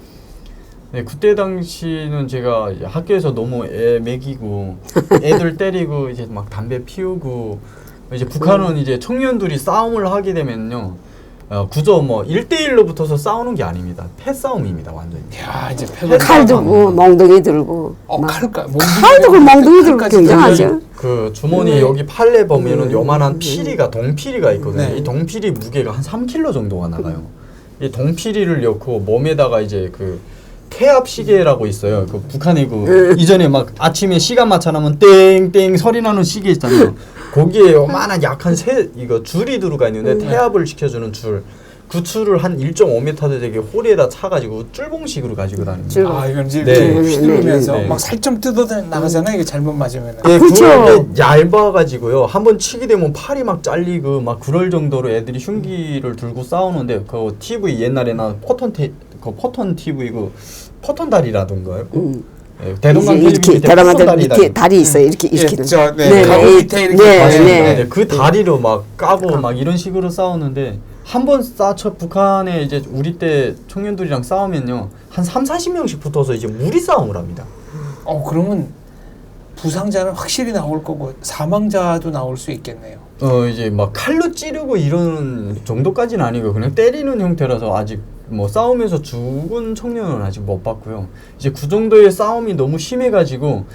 네, 그때 당시는 제가 이제 학교에서 너무 애 먹이고 애들 때리고 이제 막 담배 피우고 이제 북한은 이제 청년들이 싸움을 하게 되면요 구조 뭐 1대1로 붙어서 싸우는 게 아닙니다. 패싸움입니다, 완전히. 야 이제 패가 칼 들고 멍덩이 들고 막 칼까 칼 들고 멍덩이 들고 굉장하죠. 그 주머니 여기 팔레 보면은 요만한 피리가 동피리가 있거든요. 네. 이 동피리 무게가 한 3kg 정도가 나가요. 이 동피리를 넣고 몸에다가 이제 그 태압 시계라고 있어요. 그 북한에 그 이전에 막 아침에 시간 맞춰놓으면 땡땡 소리 나는 시계 있잖아요. 거기에 요만한 약한 이거 줄이 들어가 있는데 태압을 시켜주는 줄. 그 줄을 한 1.5m 되게 호리에다 차가지고 쫄봉식으로 가지고 다닙니다. 쫄봉. 아 이건 이제 네. 휘두르면서 네. 막 살점 뜯어 나가잖아요. 이게 잘못 맞으면. 예, 그쵸. 그게 얇아가지고요. 한번 치게 되면 팔이 막 잘리고 막 그럴 정도로 애들이 흉기를 들고 싸우는데 그 TV 옛날에 나 포턴 TV 그 포턴 다리라던가요? 예, 대동강 이제 TV 밑에 대동강 포턴 이렇게 다리 있어요. 이렇게 예, 이렇게. 가구 밑에 이렇게 네, 맞아요. 네. 네, 그 다리로 막 까고 막 이런 식으로 싸우는데 한 번 북한에 이제 우리 때 청년들이랑 싸우면요 한 30-40명씩 붙어서 이제 무리 싸움을 합니다. 그러면 부상자는 확실히 나올 거고 사망자도 나올 수 있겠네요. 이제 막 칼로 찌르고 이런 정도까지는 아니고 그냥 때리는 형태라서 아직 뭐 싸우면서 죽은 청년은 아직 못 봤고요. 이제 그 정도의 싸움이 너무 심해가지고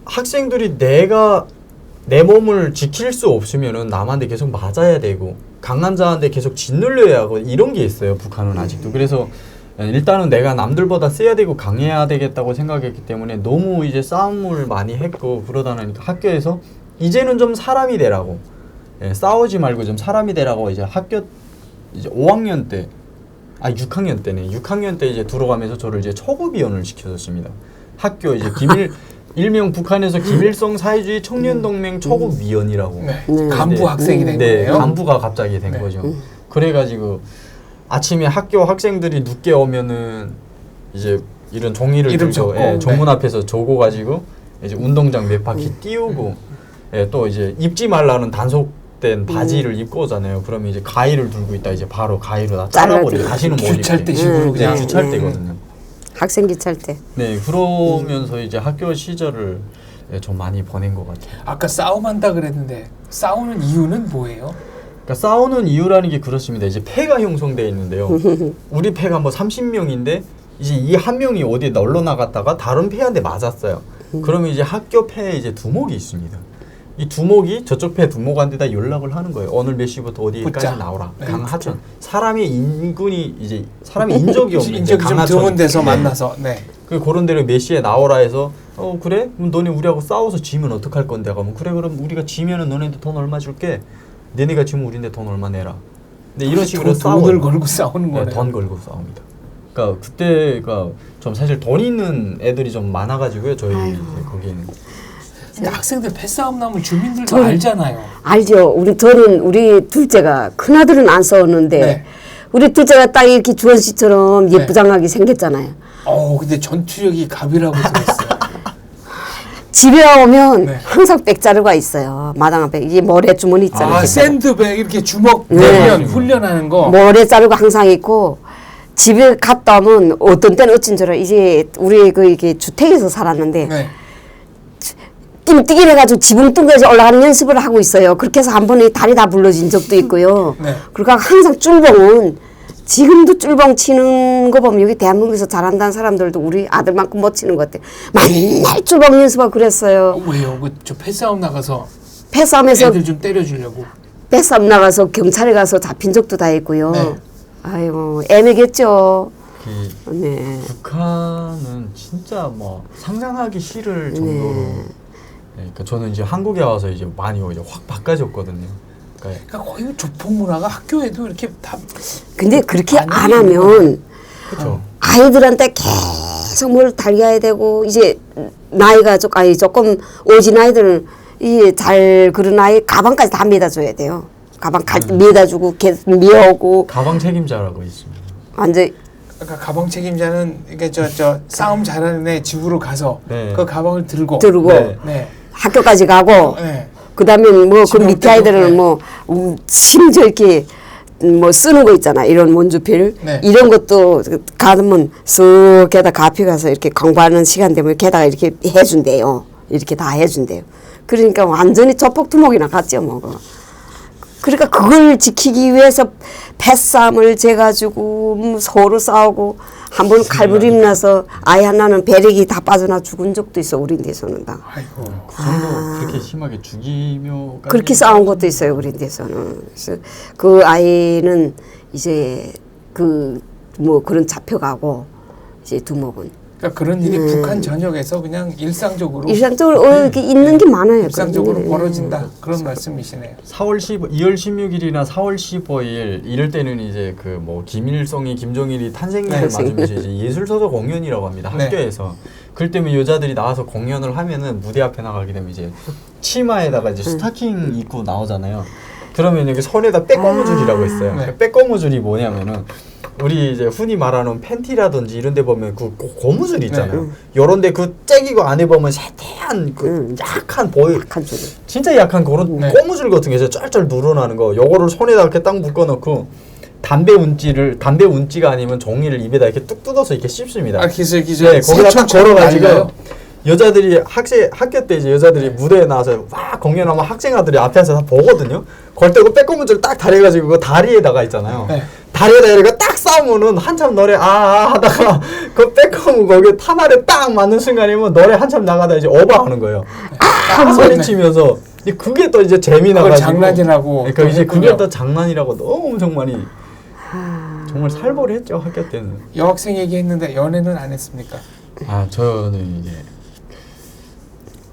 학생들이 내가 내 몸을 지킬 수 없으면은 남한테 계속 맞아야 되고 강한 자한테 계속 짓눌려야 하고 이런 게 있어요. 북한은 아직도. 그래서 일단은 내가 남들보다 세야 되고 강해야 되겠다고 생각했기 때문에 너무 이제 싸움을 많이 했고 그러다 보니까 학교에서 이제는 좀 사람이 되라고 싸우지 말고 좀 사람이 되라고 이제 학교 이제 5학년 때 6학년 때네. 6학년 때 이제 들어가면서 저를 이제 초급위원을 시켜줬습니다. 학교 이제 일명 북한에서 김일성 사회주의 청년동맹 초급위원이라고. 네. 간부 학생이 된 네, 거예요. 간부가 갑자기 된 네. 거죠. 그래가지고 아침에 학교 학생들이 늦게 오면은 이제 이런 종이를 이름 들고 적고, 정문 네. 앞에서 적어가지고 이제 운동장 몇 바퀴 띄우고 또 이제 입지 말라는 단속된 바지를 입고 오잖아요. 그러면 이제 가위를 들고 있다 이제 바로 가위로 다 잘라버리고 다시는 못 입게. 규찰 때 식으로 그냥 그냥 규찰 때거든요. 학생 기찰 때. 네, 그러면서 이제 학교 시절을 좀 많이 보낸 것 같아요. 아까 싸움한다 그랬는데 싸우는 이유는 뭐예요? 그러니까 싸우는 이유라는 게 그렇습니다. 이제 패가 형성되어 있는데요. 우리 패가 뭐 30명인데 이제 이 한 명이 어디에 널러 나갔다가 다른 패한테 맞았어요. 그러면 이제 학교 패에 이제 두목이 있습니다. 이 두목이 저쪽 패 두목한테다 연락을 하는 거예요. 오늘 몇 시부터 어디까지 붙자. 나오라. 네, 강하천. 사람의 인근이 이제 사람의 인적이 없는 인적이 좀 드문 데서 만나서 네. 그런 데를 몇 시에 나오라 해서 그래? 그럼 너네 우리하고 싸워서 지면 어떡할 건데? 그러면 그래 그럼 우리가 지면은 너네한테 돈 얼마 줄게. 너네가 지면 우리한테 돈 얼마 내라. 근데 이런 식으로 돈을 걸고 싸우는 거네요. 돈 걸고 싸웁니다. 그러니까 그때가 좀 사실 돈 있는 애들이 좀 많아가지고요. 저희 이제 거기에는. 근데 학생들 패싸움 나면 주민들도 저는- 알잖아요. 알죠. 우리 둘째가 큰아들은 안 싸웠는데 네. 우리 둘째가 딱 이렇게 주원 씨처럼 네. 예쁘장하게 생겼잖아요. 근데 전투력이 갑이라고 들었어요. 집에 오면 네. 항상 백자루가 있어요. 마당 앞에 이게 모래 주머니 있잖아요. 샌드백 이렇게 주먹 네. 내면 훈련하는 거. 모래 자루가 항상 있고 집에 갔다 오면 어떤 때는 어쩐 줄 알아. 이제 우리 이게 주택에서 살았는데 네. 띵띵이 해가지고 지붕 뚱까지 올라가는 연습을 하고 있어요. 그렇게 해서 한 번에 다리 다 불러진 적도 있고요. 네. 그러니까 항상 쫄봉은 지금도 쫄봉 치는 거 보면 여기 대한민국에서 잘한다는 사람들도 우리 아들만큼 못 치는 것 같아요. 맨날 쫄봉 연습하고 그랬어요. 왜요? 저 패싸움 나가서 패싸움에서 애들 좀 때려주려고. 패싸움 나가서 경찰에 가서 잡힌 적도 다 있고요. 네. 아이고 애매겠죠. 그 네. 북한은 진짜 뭐 상상하기 싫을 정도로. 네. 그러니까 저는 이제 한국에 와서 이제 많이 이제 확 바꿔졌거든요. 그러니까 거의 조폭 문화가 학교에도 이렇게 다. 근데 그렇게 아니, 안 하면 그렇죠. 아이들한테 계속 뭘 달겨야 되고 이제 나이가 조금 오진 아이들은 이 잘 그런 아이 가방까지 다 매다줘야 돼요. 가방 매다주고 계속 미어오고 가방 책임자라고 있습니다. 완전 그러니까 가방 책임자는 이게 저 싸움 잘하는 애 집으로 가서 네. 그 가방을 들고. 들고 네. 네. 학교까지 가고 네. 그다음에 뭐 그 집에 올 밑에 때도, 아이들은 네. 뭐 심지어 이렇게 뭐 쓰는 거 있잖아. 이런 원주필 네. 이런 것도 가면 쓱 게다 가피 가서 이렇게 공부하는 시간 되면 게다가 이렇게 해준대요. 이렇게 다 해준대요. 그러니까 완전히 조폭두목이나 같죠 뭐. 그러니까 그걸 지키기 위해서 패싸움을 재가지고 서로 싸우고 한 번 칼부림 나서 아이 하나는 배력이 다 빠져나 죽은 적도 있어 우리 데서는 다. 아이고. 그 정도 그렇게 심하게 죽이묘까지 그렇게 싸운 것도 있어요 우리 데서는. 그래서 그 아이는 이제 그 뭐 그런 잡혀가고 이제 두목은 그러니까 그런 일이 북한 전역에서 그냥 일상적으로 이렇게 있는 게 많아요. 일상적으로 그런 일이. 벌어진다 그런 말씀이시네요. 2월 16일이나 4월 15일 이럴 때는 이제 그 뭐 김일성이 김정일이 탄생일을 맞으면서 이제 예술서도 공연이라고 합니다. 네. 학교에서. 그럴 때면 여자들이 나와서 공연을 하면은 무대 앞에 나가게 되면 이제 치마에다가 이제 스타킹 입고 나오잖아요. 그러면 여기 손에다 빼꼬무줄이라고 있어요. 네. 그 빼꼬무줄이 뭐냐면은 우리 이제 흔히 말하는 팬티라든지 이런 데 보면 그 고무줄 있잖아요. 요런데 그 째기고 안에 보면 세태한 그 약한 보이 약한 소리. 진짜 약한 그런 네. 고무줄 같은 게 있어요. 쩔쩔 늘어나는 거. 요거를 손에다 이렇게 딱 묶어놓고 담배 운지가 아니면 종이를 입에다 이렇게 뚝 뜯어서 이렇게 씹습니다. 아 기술 네, 거기다 딱 걸어가지고 날려요? 여자들이 학교 때 이제 여자들이 무대에 나와서 막 공연하면 학생아들이 앞에서 다 보거든요. 걸 때고 빼꼼줄 딱 다려가지고 그 다리에다가 있잖아요. 네. 다리에다 이렇게 딱 싸우면은 한참 노래 하다가 그 빼꼼 거기 타날에 딱 맞는 순간이면 노래 한참 나가다 이제 오버하는 거예요. 소리치면서 그게 또 이제 재미나가지고 장난이라고 그러니까 이제 했군요. 그게 또 장난이라고 너무 정말 살벌했죠 학교 때는. 여학생 얘기했는데 연애는 안 했습니까? 저는 이제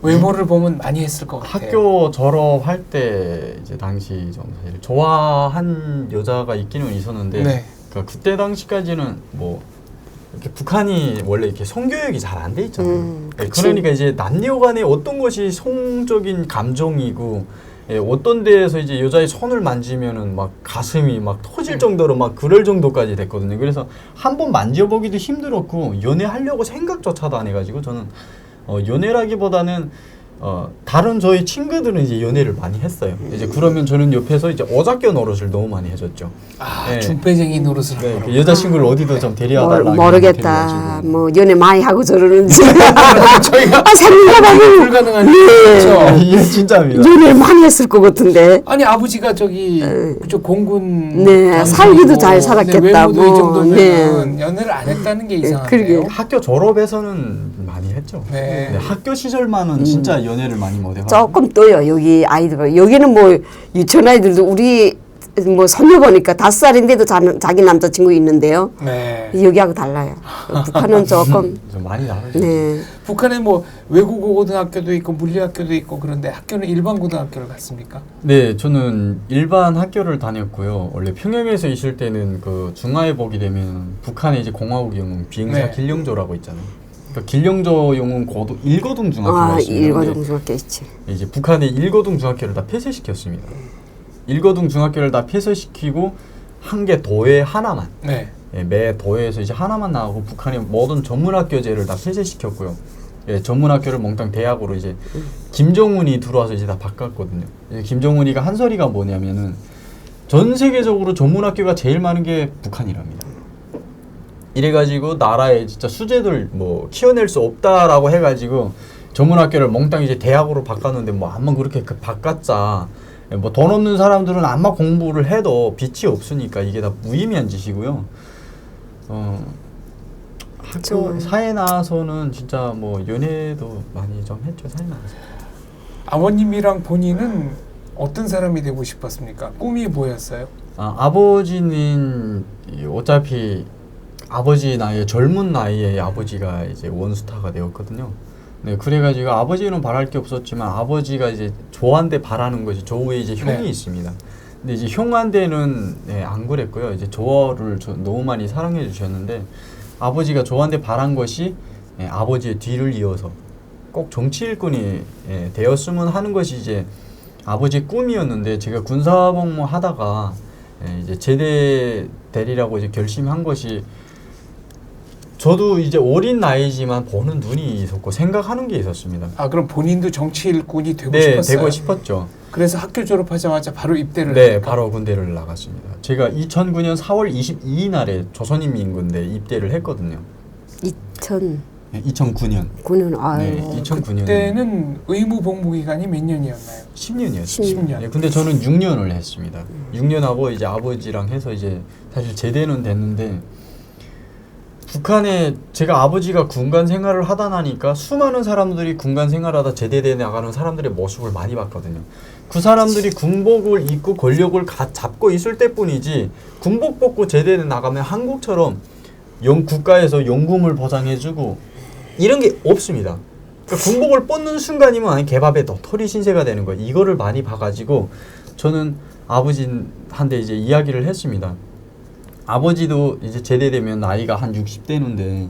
외모를 보면 많이 했을 것 같아요. 학교 졸업할 때 이제 당시 좀 사실 좋아한 여자가 있기는 있었는데 네. 그러니까 그때 당시까지는 뭐 이렇게 북한이 원래 이렇게 성교육이 잘 안 돼 있잖아요. 그치. 그러니까 이제 남녀간에 어떤 것이 성적인 감정이고 어떤 데에서 이제 여자의 손을 만지면은 막 가슴이 막 터질 정도로 막 그럴 정도까지 됐거든요. 그래서 한번 만져보기도 힘들었고 연애하려고 생각조차도 안 해가지고 저는 연애라기보다는 다른 저희 친구들은 이제 연애를 많이 했어요. 이제 그러면 저는 옆에서 이제 오작교 노릇을 너무 많이 해줬죠. 네. 준배쟁이 노릇을 네, 하고. 그 여자친구를 어디도 좀 데려와달라. 모르겠다. 뭐 연애 많이 하고 저러는지. 저희가 생각하면 불가능한 네. 그렇죠. 이게 진짜입니다. 연애 많이 했을 것 같은데. 아니 아버지가 저기 그쪽 공군 네, 장군이고, 살기도 잘 살았겠다, 네, 외모도 이 뭐. 정도면 연애를 안 했다는 게 이상한데요. 그러게. 학교 졸업에서는 많이 했죠. 네. 네, 학교 시절만은 진짜 연애를 많이 못 해가지고. 조금 떠요 여기 아이들. 여기는 뭐 유치원 아이들도 우리 뭐 손녀 보니까 5살인데도 자기 남자친구 있는데요. 네. 여기하고 달라요. 북한은 조금. 좀 많이 다르죠. 네. 북한에 뭐 외국어 고등학교도 있고 물리학교도 있고 그런데 학교는 일반 고등학교를 갔습니까? 네, 저는 일반 학교를 다녔고요. 원래 평양에서 있을 때는 그 중하에 보게 되면 북한의 이제 공화국 영웅 비행사 네. 길령조라고 있잖아요. 그러니까 길령조 영웅 일거동 중학교가 있습니다. 일거동 중학교 있지. 이제 북한의 일거동 중학교를 다 폐쇄시켰습니다. 일거동 중학교를 다 폐쇄시키고 한 개 도에 하나만 네. 매 도에서 이제 하나만 나오고 북한의 모든 전문학교제를 다 폐쇄시켰고요. 전문학교를 몽땅 대학으로 이제 김정은이 들어와서 이제 다 바꿨거든요. 이제 김정은이가 한 소리가 뭐냐면은 전 세계적으로 전문학교가 제일 많은 게 북한이랍니다. 이래가지고 나라에 진짜 수재들 뭐 키워낼 수 없다라고 해가지고 전문학교를 몽땅 이제 대학으로 바꿨는데 뭐 한번 그렇게 바꿨자 뭐 돈 없는 사람들은 아마 공부를 해도 빛이 없으니까 이게 다 무의미한 짓이고요. 학교 사회 나와서는 진짜 뭐 연애도 많이 좀 했죠. 사회 나와서. 아버님이랑 본인은 어떤 사람이 되고 싶었습니까? 꿈이 뭐였어요? 아버지는 어차피 아버지 나이에 젊은 나이에 아버지가 이제 원스타가 되었거든요. 네, 그래가지고 아버지는 바랄 게 없었지만 아버지가 이제 조한테 바라는 것이 조우에 이제 형이 네. 있습니다. 근데 이제 형한테는 안 그랬고요. 이제 조어를 너무 많이 사랑해 주셨는데 아버지가 조한테 바란 것이 아버지의 뒤를 이어서 꼭 정치 일꾼이 되었으면 하는 것이 이제 아버지의 꿈이었는데 제가 군사복무 하다가 이제 제대 대리라고 이제 결심한 것이 저도 이제 어린 나이지만 보는 눈이 있었고 생각하는 게 있었습니다. 그럼 본인도 정치 일꾼이 되고 네, 싶었어요? 되고 싶었죠. 그래서 학교 졸업하자마자 바로 입대를 네, 했습니까? 바로 군대를 나갔습니다. 제가 2009년 4월 22일 날에 조선인민군대 입대를 했거든요. 2000 네, 2009년. 9년 아유. 네, 2009년. 그때는 의무 복무 기간이 몇 년이었나요? 10년이었어요. 10년. 네, 근데 저는 6년을 했습니다. 6년 하고 이제 아버지랑 해서 이제 사실 제대는 됐는데 북한에 제가 아버지가 군간 생활을 하다 나니까 수많은 사람들이 군간 생활하다 제대돼 나가는 사람들의 모습을 많이 봤거든요. 그 사람들이 군복을 입고 권력을 잡고 있을 때뿐이지 군복 벗고 제대돼 나가면 한국처럼 국가에서 용금을 보장해주고 이런 게 없습니다. 그러니까 군복을 벗는 순간이면 개밥에 털이 신세가 되는 거예요. 이거를 많이 봐가지고 저는 아버지한테 이제 이야기를 했습니다. 아버지도 이제 제대되면 나이가 한 60대는데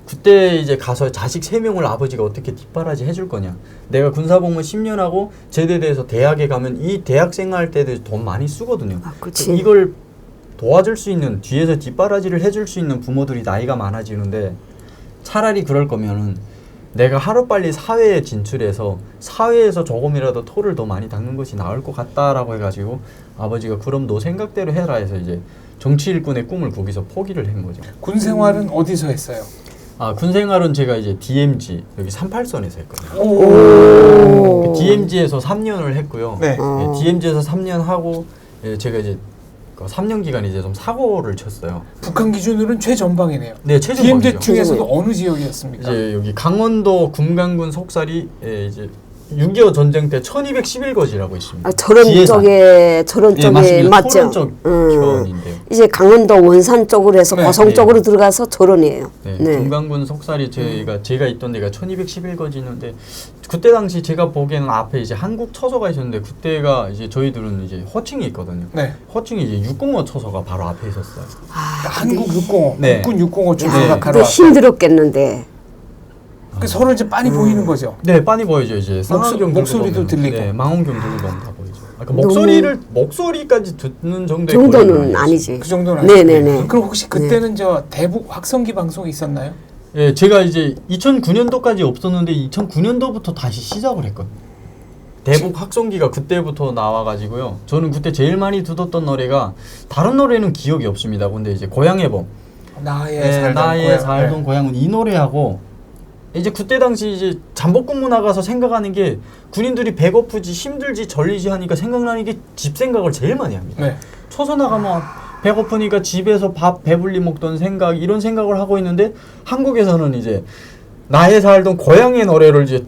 그때 이제 가서 자식 3명을 아버지가 어떻게 뒷바라지 해줄 거냐. 내가 군사복무 10년 하고 제대돼서 대학에 가면 이 대학생 할 때도 돈 많이 쓰거든요. 아, 그치. 이걸 도와줄 수 있는 뒤에서 뒷바라지를 해줄 수 있는 부모들이 나이가 많아지는데 차라리 그럴 거면은 내가 하루빨리 사회에 진출해서 사회에서 조금이라도 토를 더 많이 닦는 것이 나을 것 같다라고 해가지고 아버지가 그럼 너 생각대로 해라 해서 이제 정치 일꾼의 꿈을 거기서 포기를 한 거죠. 군 생활은 어디서 했어요? 군 생활은 제가 이제 DMZ 여기 38선에서 했거든요. 오. DMZ에서 3년을 했고요. 네. DMZ에서 3년 하고 제가 이제 3년 기간 이제 좀 사고를 쳤어요. 북한 기준으로는 최전방이네요. 네, 최전방이죠. DMZ 중에서도 어느 지역이었습니까? 이제 여기 강원도 금강군 속살이 이제 6.25 전쟁 때 1211거지라고 있습니다. 아, 저런 지혜산. 저런 네, 쪽에 맞습니다. 맞죠? 토론 쪽 표현인데요. 이제 강원도 원산 쪽으로 해서 네. 고성 네. 쪽으로 들어가서 저런이에요. 네, 네. 금강군 속살이 제가 있던 데가 1211거지인데 그때 당시 제가 보기에는 앞에 이제 한국 처소가 있었는데 그때가 이제 저희들은 이제 호칭이 있거든요. 네. 호칭이 이제 605 처소가 바로 앞에 있었어요. 한국 605, 네. 국군 605 야, 출소가 근데 힘들었겠는데. 그 서로 이제 빤히 보이는 거죠. 네, 빤히 보이죠. 이제 쌍안경 목소리도 들리고. 네, 망원경 들고 보면 다 보이죠. 목소리까지 듣는 정도의 정도는 거리는 아니지. 그 정도는 네네네. 아니죠. 그럼 혹시 그때는 저 대북 확성기 방송이 있었나요? 예, 제가 이제 2009년도까지 없었는데 2009년도부터 다시 시작을 했거든요. 대북 확성기가 그때부터 나와가지고요. 저는 그때 제일 많이 듣었던 노래가 다른 노래는 기억이 없습니다. 근데 이제 고향의 봄, 나의 살던 고향은 이 노래하고 이제 그때 당시 이제 잠복근무 나가서 생각하는 게 군인들이 배고프지 힘들지 절리지 하니까 생각나는 게 집 생각을 제일 많이 합니다. 네. 초소 나가면 배고프니까 집에서 밥 배불리 먹던 생각 이런 생각을 하고 있는데 한국에서는 이제 나의 살던 고향의 노래를 이제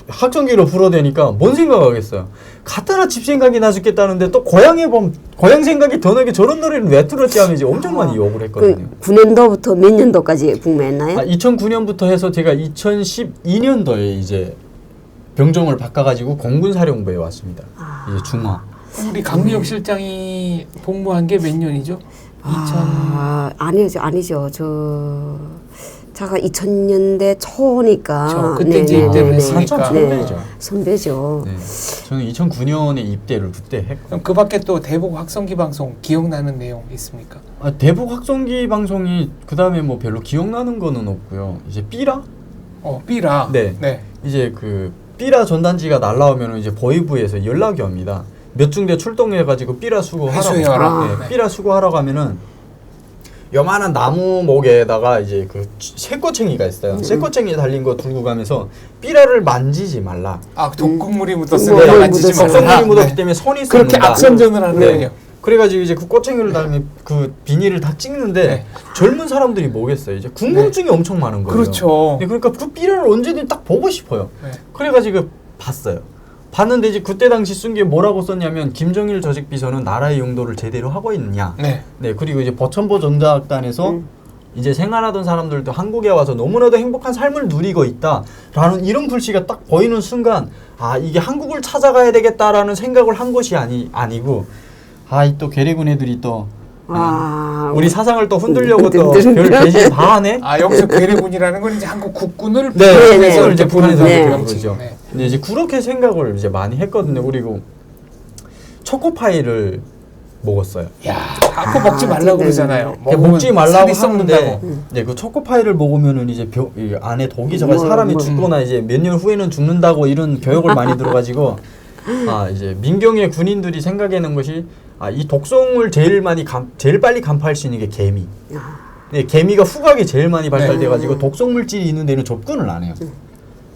확성기로 불어대니까 뭔 생각하겠어요. 갖다나 집 생각이 나 죽겠다는데 또 고향에 보면 고향 생각이 더 나게 저런 노래를 왜 틀었지 하면 이제 엄청 많이 욕을 했거든요. 그 9년도부터 몇 년도까지 복무했나요? 2009년부터 해서 제가 2012년도에 이제 병종을 바꿔가지고 공군사령부에 왔습니다. 이제 중화. 우리 강미혁 실장이 복무한 게 몇 년이죠? 아니죠. 제가 2000년대 초니까. 그때 이제 입대를 했으니까. 선배죠. 선배죠. 네. 저는 2009년에 입대를 그때 했고. 그럼 그 밖에 또 대북 확성기 방송 기억나는 내용 있습니까? 대북 확성기 방송이 그 다음에 뭐 별로 기억나는 거는 없고요. 이제 삐라? 삐라. 네. 이제 그 삐라 전단지가 날라오면 이제 보위부에서 연락이 옵니다. 몇 중대 출동해가지고 삐라 수거하라고. 네, 삐라 수거하러 가면은 요만한 나무 목에다가 이제 그 쇠꼬챙이가 있어요. 쇠꼬챙이 달린 거 들고 가면서 삐라를 만지지 말라. 독극물이 묻었으니까 네, 만지지 묻었어요. 말라. 독극물이 묻었기 때문에 손이 그렇게 썩는다. 악선전을 하는군요. 그래가지고 이제 그 꼬챙이를 달면 그 비닐을 다 찍는데 젊은 사람들이 뭐겠어요. 이제 궁금증이 엄청 많은 거예요. 그렇죠. 그러니까 그 삐라를 언제든 딱 보고 싶어요. 그래가지고 봤어요. 봤는데 이제 그때 당시 쓴 게 뭐라고 썼냐면 김정일 조직 비서는 나라의 용도를 제대로 하고 있느냐. 네. 그리고 이제 버천보 전작단에서 이제 생활하던 사람들도 한국에 와서 너무나도 행복한 삶을 누리고 있다라는 이런 글씨가 딱 보이는 순간 이게 한국을 찾아가야 되겠다라는 생각을 한 것이 아니고 또 괴뢰군 애들이 또 우리 사상을 또 흔들려고 또 별 대신 다 하네. 여기서 괴뢰군이라는 건 이제 한국 국군을 북한에서 이제 북한에서 보내는 거죠. 근데 이제 그렇게 생각을 이제 많이 했거든요. 그리고 초코파이를 먹었어요. 그거 먹지 말라고 그러잖아요. 먹지 말라고 하는데, 그 초코파이를 먹으면은 이제 이 안에 독이 져가지고 사람이 죽거나 이제 몇 년 후에는 죽는다고 이런 교육을 많이 들어가지고 이제 민경의 군인들이 생각하는 것이 이 독성을 제일 빨리 간파할 수 있는 게 개미. 네, 개미가 후각이 제일 많이 발달돼가지고 독성 물질이 있는 데는 접근을 안 해요.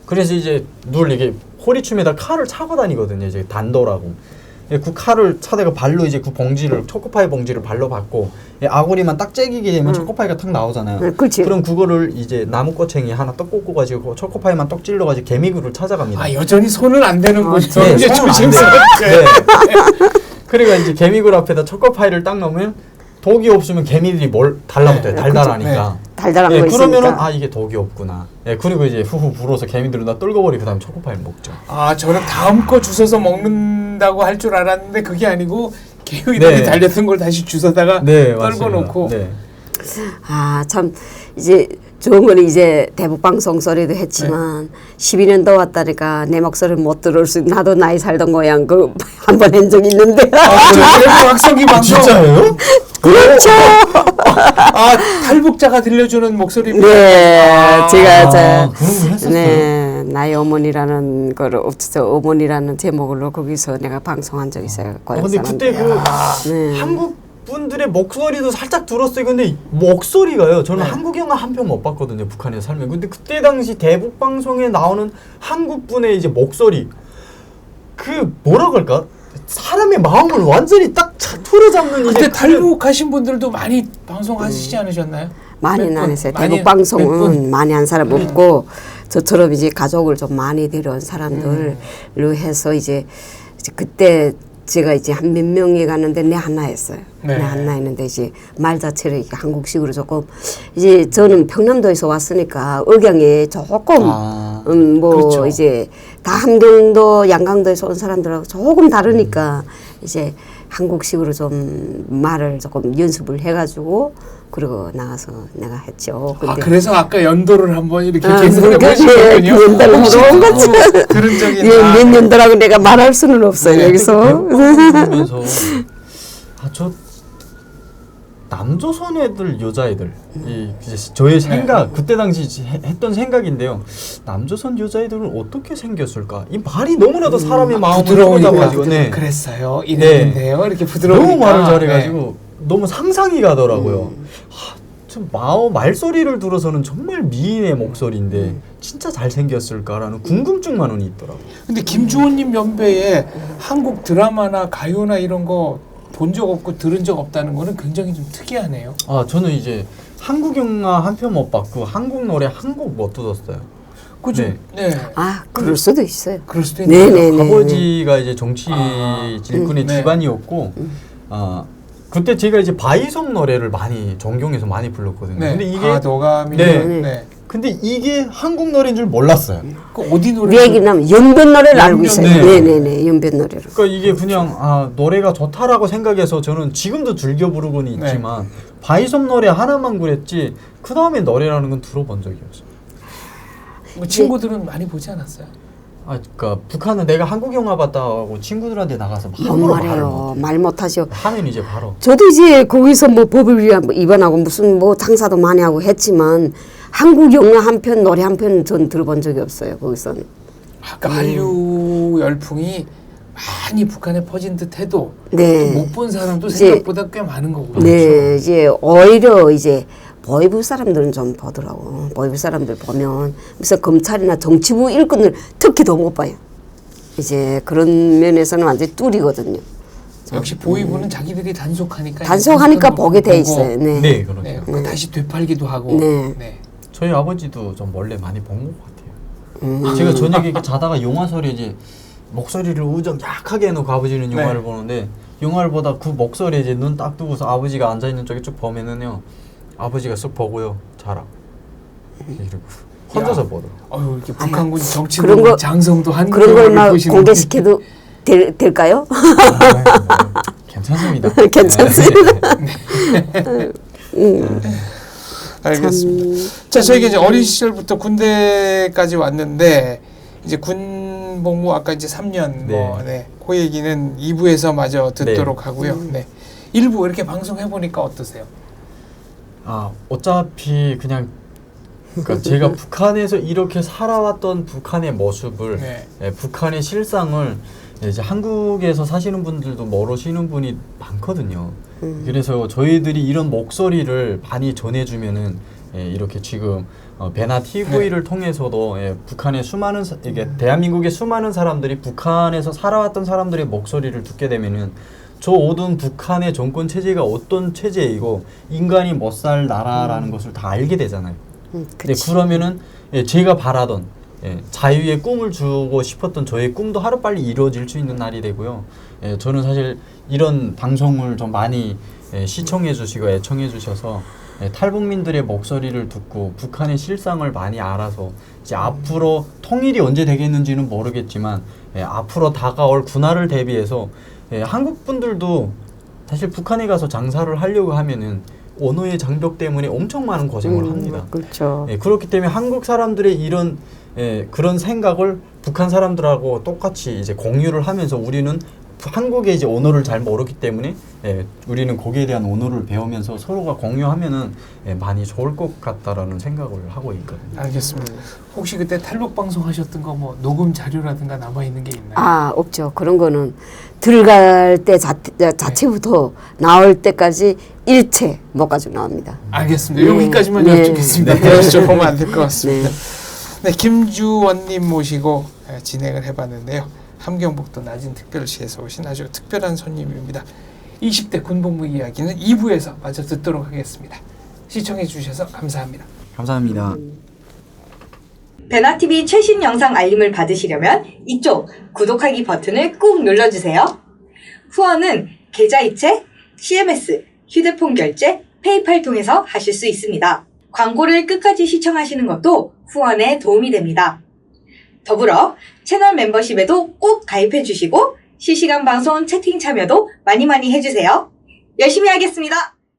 그래서 이제 늘 이게 호리춤에다 칼을 차고 다니거든요. 이제 단도라고. 그 칼을 차다가 발로 이제 그 봉지를 초코파이 봉지를 발로 받고 아구리만 딱 째기게 되면 초코파이가 탁 나오잖아요. 그렇지. 그럼 그거를 이제 나무 꼬챙이 하나 떡 꽂고 가지고 초코파이만 떡 찔러가지고 개미굴을 찾아갑니다. 아 여전히 손을 안 대는군요. 네, 이제 손은 안 조심스럽게. 네. 그러니까 이제 개미굴 앞에다 초코파이를 딱 넣으면 독이 없으면 개미들이 뭘 달라붙어요. 네, 달달하니까. 달달한 네, 거 있으니까. 그러면은 아 이게 독이 없구나. 네, 그리고 이제 후후 불어서 개미들은 다 떨궈버리고 그다음 초코파이를 먹죠. 아 저는 다음 거 주워서 먹는다고 할 줄 알았는데 그게 아니고 개미들이 네. 달렸던 걸 다시 주워다가 네, 떨궈놓고. 네. 아, 참 이제 좋은 거는 이제 대북 방송 소리도 했지만 12년 더 왔다니까 내 목소리를 못 들을 수 나도 나이 살던 고향 그 한 번 한 적 있는데. 그래도 확성기 방송. 진짜예요? 그렇죠. 아 탈북자가 들려주는 목소리입니다. 네, 제가 그런 거 했었어요? 네, 나의 어머니라는 걸 없어서 어머니라는 제목으로 거기서 내가 방송한 적 있어요. 고향 근데 사람들. 그때 그 네. 한국 분들의 목소리도 살짝 들었어요. 근데 목소리가요. 저는 한국 영화 한 편 못 봤거든요. 북한에 살면. 근데 그때 당시 대북 방송에 나오는 한국 분의 이제 목소리 그 뭐라 그럴까? 사람의 마음을 완전히 딱 틀어잡는 그때 이제 탈북하신 분들도 많이 방송하시지 않으셨나요? 많이는 몇 안 분? 했어요. 많이- 대북 몇 방송은 분? 많이 한 사람 없고 저처럼 이제 가족을 좀 많이 데려온 사람들로 해서 이제 그때 제가 이제 한 몇 명이 갔는데 내 하나 했어요. 네. 내 하나 했는데 이제 말 자체를 이렇게 한국식으로 조금 이제 저는 평남도에서 왔으니까 억양이 조금 뭐 그렇죠. 이제 다 함경도 양강도에서 온 사람들하고 조금 다르니까 이제 한국식으로 좀 말을 조금 연습을 해가지고 그리고 나가서 내가 했죠. 아 그래서 아까 연도를 한번 이렇게 계산해 그러니까 보시군요. 그 연도를 혹시 물어본 거지. 누구 들은 적이 예, 있나? 몇 년도라고 내가 말할 수는 없어요. 네, 여기서. 보면서 저 남조선 애들 여자애들 이 이제 저의 생각 그때 당시 했던 생각인데요. 남조선 여자애들은 어떻게 생겼을까? 이 말이 너무나도 사람의 마음을 부드러우니까 잡아가지고 네. 그랬어요. 이랬는데요. 이렇게 부드러우니까. 너무 말을 잘해가지고 너무 상상이 가더라고요. 좀 말소리를 들어서는 정말 미인의 목소리인데 진짜 잘생겼을까라는 궁금증만은 있더라고요. 근데 김주호님 연배에 한국 드라마나 가요나 이런 거 본 적 없고 들은 적 없다는 거는 굉장히 좀 특이하네요. 아 저는 이제 한국 영화 한 편 못 봤고 한국 노래 한 곡 못 들었어요. 그죠? 네. 네. 아, 그럴 수도 있어요. 그럴 수도 있네요. 네네네. 아버지가 이제 정치 질군의 네. 집안이었고 그때 제가 이제 바이섬 노래를 많이 전경에서 많이 불렀거든요. 네. 근데 이게 너감이 네. 네. 근데 이게 한국 노래인 줄 몰랐어요. 그 어디 노래? 왜 얘기냐면 연변 노래를 알고 연변, 있어요. 네. 네네네. 연변 노래를. 그러니까 이게 그냥 노래가 좋다라고 생각해서 저는 지금도 즐겨 부르고는 네. 있지만 바이섬 노래 하나만 그랬지 그 다음에 노래라는 건 들어본 적이 없어요. 뭐 친구들은 많이 보지 않았어요. 그러니까 북한은 내가 한국 영화 봤다고 친구들한테 나가서 뭔 함부로 말을 말이에요. 못 말 못하죠. 하면 이제 바로 저도 이제 거기서 뭐 법을 위반하고 무슨 뭐 장사도 많이 하고 했지만 한국 영화 한 편, 노래 한 편 전 들어본 적이 없어요. 거기서는. 아까 한류 열풍이 많이 북한에 퍼진 듯해도 네. 못 본 사람도 이제- 생각보다 꽤 많은 거군요. 네, 이제 오히려 이제 보이부 사람들은 좀 보더라고. 보이부 사람들 보면 무슨 검찰이나 정치부 일꾼을 특히 더 못 봐요. 이제 그런 면에서는 완전 뚫이거든요. 역시 보이부는 자기들이 단속하니까 단속하니까 이제 보게 돼 보고, 있어요. 네. 네 그렇죠. 네, 그거 다시 되팔기도 하고. 네. 네. 저희 아버지도 좀 원래 많이 본 것 같아요. 제가 저녁에 이렇게 자다가 영화 소리 이제 목소리를 우정 약하게 해놓고 아버지는 영화를 보는데 영화를 보다 그 목소리에 이제 눈 딱 뜨고서 아버지가 앉아 있는 쪽에 쭉 보면은요 아버지가 쓱 보고요 자라 이러고 혼자서 보더라고. 어유 이렇게 북한군 그런 정치부 거- 장성도 한 그런 걸 막 보시는 공개시켜도 될까요? 괜찮습니다. 괜찮습니다. 알겠습니다. 자, 저희가 이제 어린 시절부터 군대까지 왔는데 이제 군 복무 아까 이제 3년 그 얘기는 2부에서 마저 듣도록 하고요. 네. 1부 이렇게 방송해 보니까 어떠세요? 어차피 그냥 그러니까 제가 북한에서 이렇게 살아왔던 북한의 모습을 네. 북한의 실상을 이제 한국에서 사시는 분들도 멀어지는 분이 많거든요. 그래서 저희들이 이런 목소리를 많이 전해주면은 이렇게 지금 배나 TV를 통해서도 북한의 수많은 이게 대한민국의 수많은 사람들이 북한에서 살아왔던 사람들의 목소리를 듣게 되면은 저 모든 북한의 정권 체제가 어떤 체제이고 인간이 못 살 나라라는 것을 다 알게 되잖아요. 네, 그러면은 제가 바라던 자유의 꿈을 주고 싶었던 저의 꿈도 하루빨리 이루어질 수 있는 날이 되고요. 저는 사실 이런 방송을 좀 많이 시청해 주시고 애청해 주셔서 탈북민들의 목소리를 듣고 북한의 실상을 많이 알아서 이제 앞으로 통일이 언제 되겠는지는 모르겠지만 앞으로 다가올 군화를 대비해서 한국 분들도 사실 북한에 가서 장사를 하려고 하면은 언어의 장벽 때문에 엄청 많은 고생을 합니다. 그렇죠. 그렇기 때문에 한국 사람들의 이런 그런 생각을 북한 사람들하고 똑같이 이제 공유를 하면서 우리는 한국의 이제 언어를 잘 모르기 때문에 우리는 거기에 대한 언어를 배우면서 서로가 공유하면은 많이 좋을 것 같다라는 생각을 하고 있거든요. 알겠습니다. 혹시 그때 탈북 방송 하셨던 거 뭐 녹음 자료라든가 남아 있는 게 있나요? 아, 없죠. 그런 거는 들어갈 때 자체부터 나올 때까지 일체 못 가지고 나옵니다. 알겠습니다. 네. 여기까지만 네. 여쭙겠습니다. 네. 더 여쭤보면 안 될 것 같습니다. 네. 네, 김주원님 모시고 진행을 해봤는데요. 함경북도 낮은 특별시에서 오신 아주 특별한 손님입니다. 20대 군복무 이야기는 2부에서 마저 듣도록 하겠습니다. 시청해 주셔서 감사합니다. 감사합니다. 배나TV 최신 영상 알림을 받으시려면 이쪽 구독하기 버튼을 꾹 눌러주세요. 후원은 계좌이체, CMS, 휴대폰 결제, 페이팔 통해서 하실 수 있습니다. 광고를 끝까지 시청하시는 것도 후원에 도움이 됩니다. 더불어 채널 멤버십에도 꼭 가입해 주시고 실시간 방송 채팅 참여도 많이 해주세요. 열심히 하겠습니다.